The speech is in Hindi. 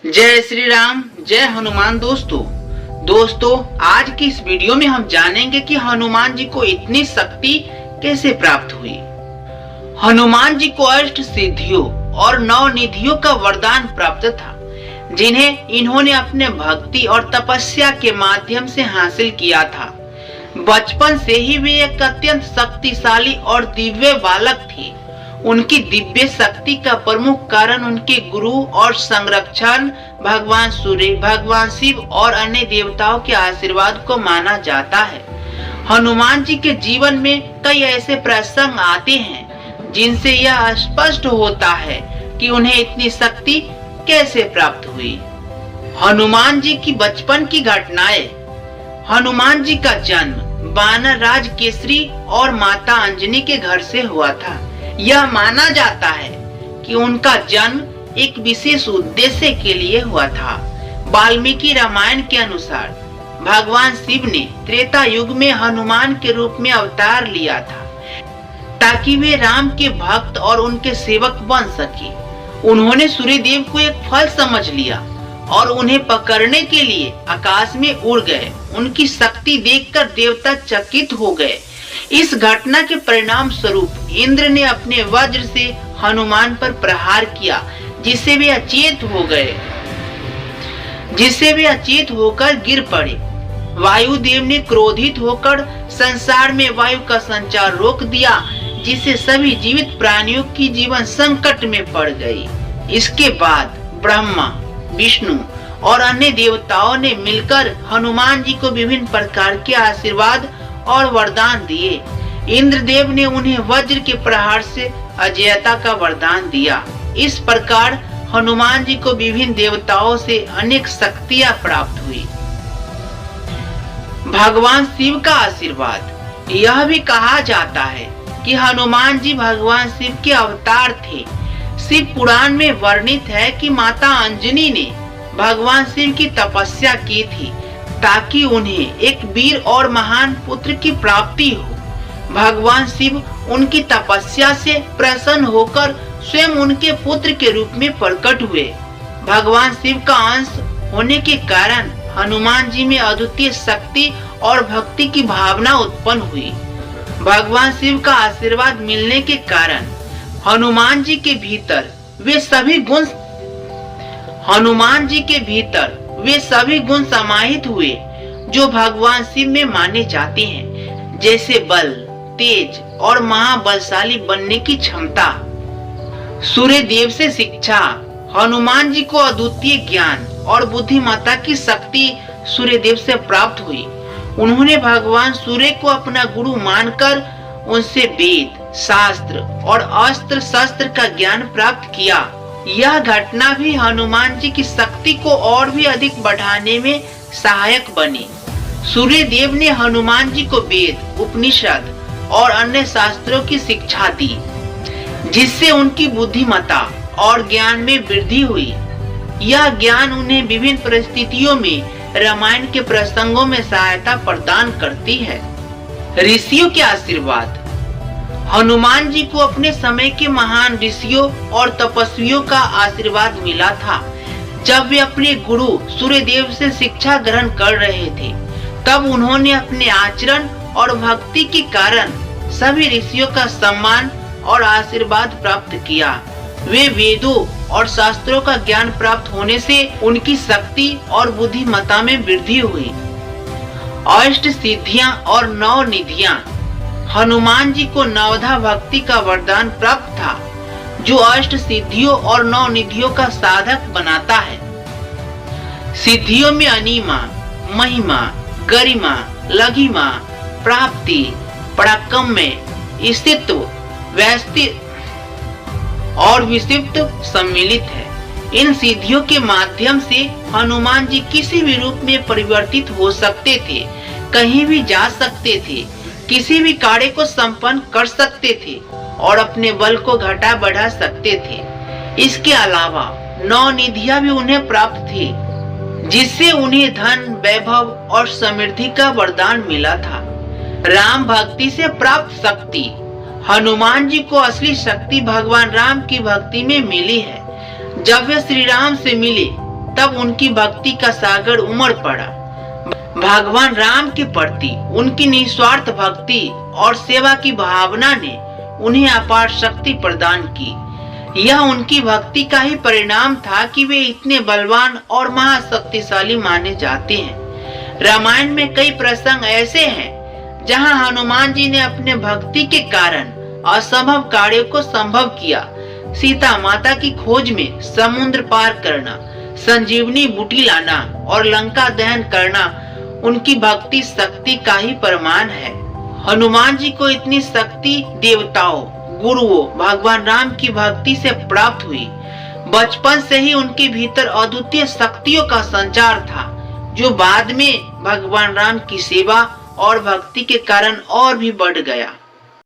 जय श्री राम, जय हनुमान। दोस्तों आज की इस वीडियो में हम जानेंगे कि हनुमान जी को इतनी शक्ति कैसे प्राप्त हुई। हनुमान जी को अष्ट सिद्धियों और 9 निधियों का वरदान प्राप्त था, जिन्हें इन्होंने अपने भक्ति और तपस्या के माध्यम से हासिल किया था। बचपन से ही वे एक अत्यंत शक्तिशाली और दिव्य बालक थे। उनकी दिव्य शक्ति का प्रमुख कारण उनके गुरु और संरक्षण भगवान सूर्य, भगवान शिव और अन्य देवताओं के आशीर्वाद को माना जाता है। हनुमान जी के जीवन में कई ऐसे प्रसंग आते हैं जिनसे यह स्पष्ट होता है कि उन्हें इतनी शक्ति कैसे प्राप्त हुई। हनुमान जी की बचपन की घटनाएं। हनुमान जी का जन्म वानर राज केसरी और माता अंजनी के घर से हुआ था। यह माना जाता है कि उनका जन्म एक विशेष उद्देश्य के लिए हुआ था। वाल्मीकि रामायण के अनुसार भगवान शिव ने त्रेता युग में हनुमान के रूप में अवतार लिया था, ताकि वे राम के भक्त और उनके सेवक बन सके। उन्होंने सूर्यदेव को एक फल समझ लिया और उन्हें पकड़ने के लिए आकाश में उड़ गए। उनकी शक्ति देखकर देवता चकित हो गए। इस घटना के परिणाम स्वरूप इंद्र ने अपने वज्र से हनुमान पर प्रहार किया, जिससे वे अचेत होकर गिर पड़े। वायुदेव ने क्रोधित होकर संसार में वायु का संचार रोक दिया, जिससे सभी जीवित प्राणियों की जीवन संकट में पड़ गई। इसके बाद ब्रह्मा, विष्णु और अन्य देवताओं ने मिलकर हनुमान जी को विभिन्न प्रकार के आशीर्वाद और वरदान दिए। इंद्रदेव ने उन्हें वज्र के प्रहार से अजयता का वरदान दिया। इस प्रकार हनुमान जी को विभिन्न देवताओं से अनेक शक्तियां प्राप्त हुई। भगवान शिव का आशीर्वाद। यह भी कहा जाता है कि हनुमान जी भगवान शिव के अवतार थे। शिव पुराण में वर्णित है कि माता अंजनी ने भगवान शिव की तपस्या की थी, ताकि उन्हें एक वीर और महान पुत्र की प्राप्ति हो। भगवान शिव उनकी तपस्या से प्रसन्न होकर स्वयं उनके पुत्र के रूप में प्रकट हुए। भगवान शिव का अंश होने के कारण हनुमान जी में अद्वितीय शक्ति और भक्ति की भावना उत्पन्न हुई। भगवान शिव का आशीर्वाद मिलने के कारण हनुमान जी के भीतर वे सभी गुण समाहित हुए जो भगवान शिव में माने जाते हैं, जैसे बल, तेज और महाबलशाली बनने की क्षमता। सूर्य देव से शिक्षा। हनुमान जी को अद्वितीय ज्ञान और बुद्धिमत्ता की शक्ति सूर्य देव से प्राप्त हुई। उन्होंने भगवान सूर्य को अपना गुरु मानकर उनसे वेद, शास्त्र और अस्त्र शस्त्र का ज्ञान प्राप्त किया। यह घटना भी हनुमान जी की शक्ति को और भी अधिक बढ़ाने में सहायक बनी। सूर्य देव ने हनुमान जी को वेद, उपनिषद और अन्य शास्त्रों की शिक्षा दी, जिससे उनकी बुद्धिमत्ता और ज्ञान में वृद्धि हुई। यह ज्ञान उन्हें विभिन्न परिस्थितियों में रामायण के प्रसंगों में सहायता प्रदान करती है। ऋषियों के आशीर्वाद। हनुमान जी को अपने समय के महान ऋषियों और तपस्वियों का आशीर्वाद मिला था। जब वे अपने गुरु सूर्यदेव से शिक्षा ग्रहण कर रहे थे, तब उन्होंने अपने आचरण और भक्ति के कारण सभी ऋषियों का सम्मान और आशीर्वाद प्राप्त किया। वे वेदों और शास्त्रों का ज्ञान प्राप्त होने से उनकी शक्ति और बुद्धिमत्ता में वृद्धि हुई। अष्ट सिद्धियां और 9 निधियां। हनुमान जी को नवधा भक्ति का वरदान प्राप्त था, जो अष्ट सिद्धियों और 9 निधियों का साधक बनाता है। सिद्धियों में अनिमा, महिमा, गरिमा, लघिमा, प्राप्ति, पराक्रम्य, स्थित्व, व्यस्ति और विशिष्ट सम्मिलित है। इन सिद्धियों के माध्यम से हनुमान जी किसी भी रूप में परिवर्तित हो सकते थे, कहीं भी जा सकते थे, किसी भी कार्य को संपन्न कर सकते थे और अपने बल को घटा बढ़ा सकते थे। इसके अलावा 9 निधियां भी उन्हें प्राप्त थी, जिससे उन्हें धन, वैभव और समृद्धि का वरदान मिला था। राम भक्ति से प्राप्त शक्ति। हनुमान जी को असली शक्ति भगवान राम की भक्ति में मिली है। जब वे श्री राम से मिले तब उनकी भक्ति का सागर उमड़ पड़ा। भगवान राम के प्रति उनकी निस्वार्थ भक्ति और सेवा की भावना ने उन्हें अपार शक्ति प्रदान की। यह उनकी भक्ति का ही परिणाम था कि वे इतने बलवान और महाशक्तिशाली माने जाते हैं। रामायण में कई प्रसंग ऐसे हैं जहां हनुमान जी ने अपने भक्ति के कारण असंभव कार्यों को संभव किया। सीता माता की खोज में समुद्र पार करना, संजीवनी बूटी लाना और लंका दहन करना उनकी भक्ति शक्ति का ही प्रमाण है। हनुमान जी को इतनी शक्ति देवताओं, गुरुओं, भगवान राम की भक्ति से प्राप्त हुई। बचपन से ही उनके भीतर अद्वितीय शक्तियों का संचार था, जो बाद में भगवान राम की सेवा और भक्ति के कारण और भी बढ़ गया।